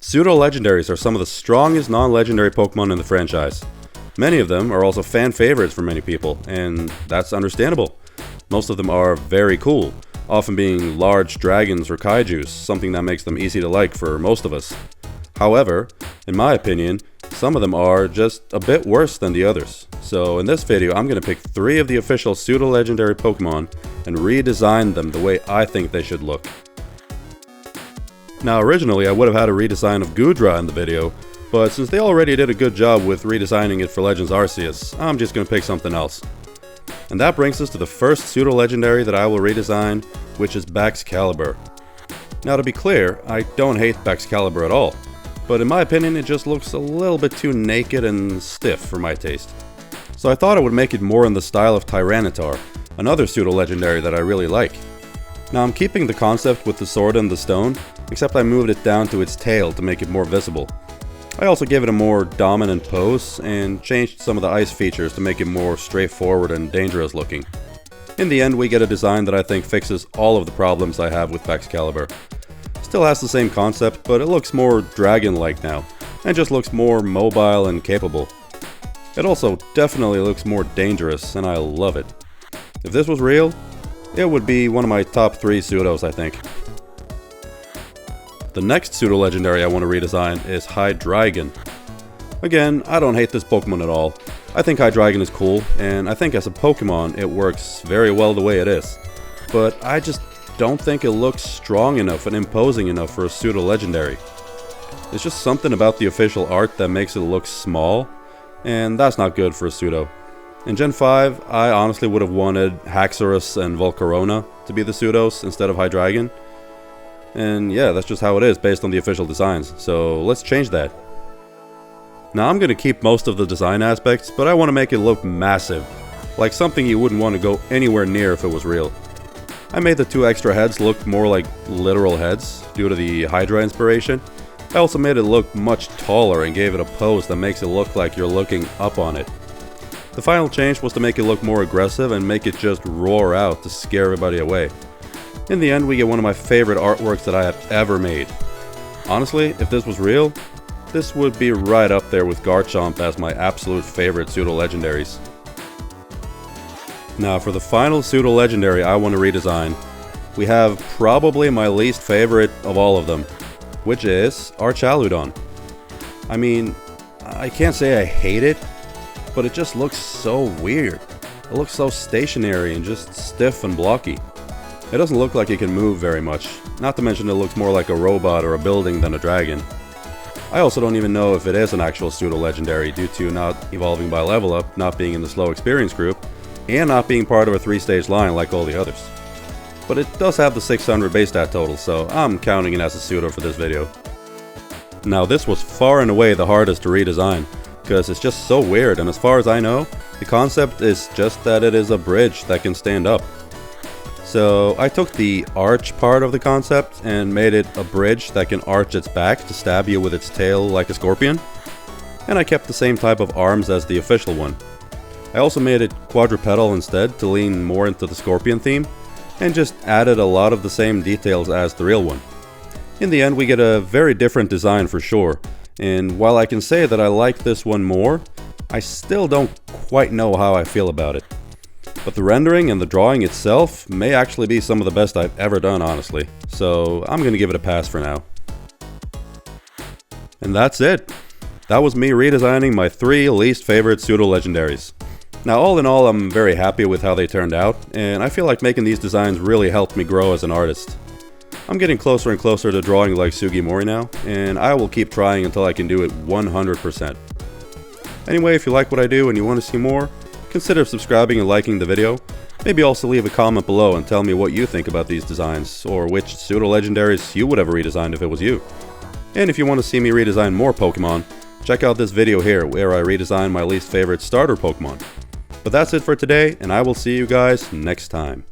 Pseudo Legendaries are some of the strongest non-legendary Pokemon in the franchise. Many of them are also fan favorites for many people, and that's understandable. Most of them are very cool, often being large dragons or kaijus, something that makes them easy to like for most of us. However, in my opinion, some of them are just a bit worse than the others. So in this video, I'm going to pick 3 of the official Pseudo Legendary Pokemon and redesign them the way I think they should look. Now originally I would have had a redesign of Goodra in the video, but since they already did a good job with redesigning it for Legends Arceus, I'm just going to pick something else. And that brings us to the first Pseudo Legendary that I will redesign, which is Baxcalibur. Now to be clear, I don't hate Baxcalibur at all, but in my opinion it just looks a little bit too naked and stiff for my taste. So I thought I would make it more in the style of Tyranitar, another Pseudo Legendary that I really like. Now I'm keeping the concept with the sword and the stone, except I moved it down to its tail to make it more visible. I also gave it a more dominant pose and changed some of the ice features to make it more straightforward and dangerous looking. In the end we get a design that I think fixes all of the problems I have with Baxcalibur. Still has the same concept, but it looks more dragon-like now, and just looks more mobile and capable. It also definitely looks more dangerous, and I love it. If this was real, it would be one of my top 3 pseudos, I think. The next Pseudo Legendary I want to redesign is Hydreigon. Again, I don't hate this Pokemon at all. I think Hydreigon is cool, and I think as a Pokemon it works very well the way it is. But I just don't think it looks strong enough and imposing enough for a Pseudo Legendary. There's just something about the official art that makes it look small, and that's not good for a pseudo. In Gen 5, I honestly would have wanted Haxorus and Volcarona to be the pseudos instead of Hydreigon. And yeah, that's just how it is based on the official designs, so let's change that. Now I'm going to keep most of the design aspects, but I want to make it look massive, like something you wouldn't want to go anywhere near if it was real. I made the 2 extra heads look more like literal heads due to the Hydra inspiration. I also made it look much taller and gave it a pose that makes it look like you're looking up on it. The final change was to make it look more aggressive and make it just roar out to scare everybody away. In the end we get one of my favorite artworks that I have ever made. Honestly, if this was real, this would be right up there with Garchomp as my absolute favorite Pseudo Legendaries. Now for the final Pseudo Legendary I want to redesign, we have probably my least favorite of all of them, which is Archaludon. I mean, I can't say I hate it, but it just looks so weird. It looks so stationary and just stiff and blocky. It doesn't look like it can move very much, not to mention it looks more like a robot or a building than a dragon. I also don't even know if it is an actual Pseudo Legendary due to not evolving by level up, not being in the slow experience group, and not being part of a 3-stage line like all the others. But it does have the 600 base stat total, so I'm counting it as a pseudo for this video. Now this was far and away the hardest to redesign, because it's just so weird, and as far as I know, the concept is just that it is a bridge that can stand up. So I took the arch part of the concept and made it a bridge that can arch its back to stab you with its tail like a scorpion. And I kept the same type of arms as the official one. I also made it quadrupedal instead to lean more into the scorpion theme, and just added a lot of the same details as the real one. In the end we get a very different design for sure, and while I can say that I like this one more, I still don't quite know how I feel about it. But the rendering and the drawing itself may actually be some of the best I've ever done, honestly. So I'm going to give it a pass for now. And that's it. That was me redesigning my 3 least favorite Pseudo Legendaries. Now all in all, I'm very happy with how they turned out, and I feel like making these designs really helped me grow as an artist. I'm getting closer and closer to drawing like Sugimori now, and I will keep trying until I can do it 100%. Anyway, if you like what I do and you want to see more, consider subscribing and liking the video. Maybe also leave a comment below and tell me what you think about these designs, or which Pseudo Legendaries you would have redesigned if it was you. And if you want to see me redesign more Pokemon, check out this video here where I redesign my least favorite starter Pokemon. But that's it for today, and I will see you guys next time.